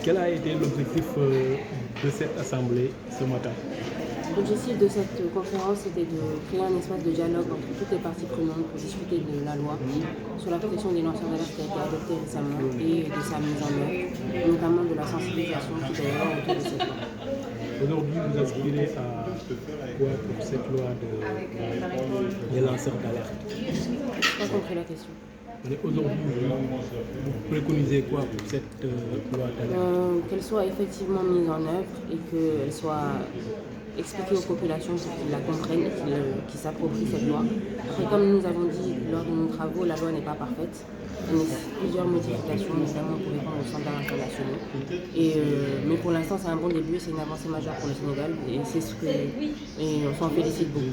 Quel a été l'objectif de cette assemblée ce matin? L'objectif de cette conférence était de créer un espace de dialogue entre toutes les parties prenantes pour discuter de la loi sur la protection des lanceurs d'alerte qui a été adoptée récemment et de sa mise en œuvre, notamment de la sensibilisation qui doit y avoir autour de cette loi. Aujourd'hui, vous aspirez à quoi pour cette loi des lanceurs d'alerte? Je n'ai pas compris la question. Aujourd'hui, vous préconisez quoi pour cette loi d'alerte? Qu'elle soit effectivement mise en œuvre et qu'elle soit expliquée aux populations pour qu'ils la comprennent et qu'ils s'approprient cette loi. Après, comme nous avons dit lors de nos travaux, la loi n'est pas parfaite. Elle nécessite plusieurs modifications, notamment pour répondre aux standards internationaux. Mais pour l'instant, c'est un bon début, c'est une avancée majeure pour le Sénégal et on s'en félicite beaucoup.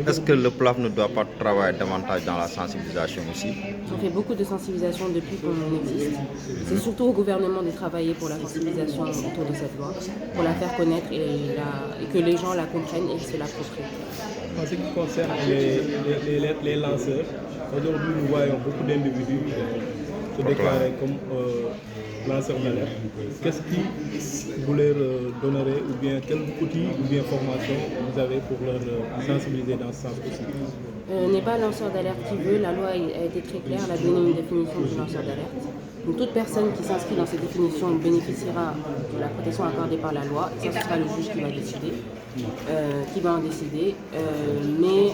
Est-ce que le PLAF ne doit pas travailler davantage dans la sensibilisation aussi? On fait beaucoup de sensibilisation depuis qu'on existe. C'est surtout au gouvernement de travailler pour la sensibilisation autour de cette loi, pour la faire connaître et que les gens la comprennent et se l'approprient. En ce qui concerne les lanceurs, aujourd'hui nous voyons beaucoup d'individus se déclarer comme lanceurs d'alerte. Qu'est-ce qui vous leur donnerez ou bien quels outils ou bien formations vous avez pour leur sensibiliser dans ce sens aussi? N'est pas lanceur d'alerte qui veut, la loi a été très claire, elle a donné une définition du lanceur d'alerte. Donc toute personne qui s'inscrit dans cette définition bénéficiera de la protection accordée par la loi, et ça ce sera le juge qui va décider, qui va en décider. Mais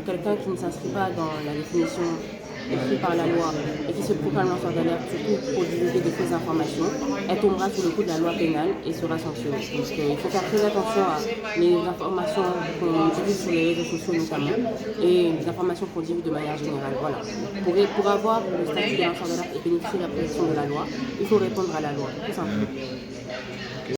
quelqu'un qui ne s'inscrit pas dans la définition écrite par la loi et qui se proclame lanceur d'alerte, surtout pour divulguer de fausses informations, elle tombera sous le coup de la loi pénale et sera sanctionnée. Donc il faut faire très attention à les informations qu'on divulgue sur les réseaux sociaux notamment et les informations qu'on divulgue de manière générale. Voilà. Pour avoir le statut de lanceur d'alerte et bénéficier de la protection de la loi, il faut répondre à la loi, tout simplement.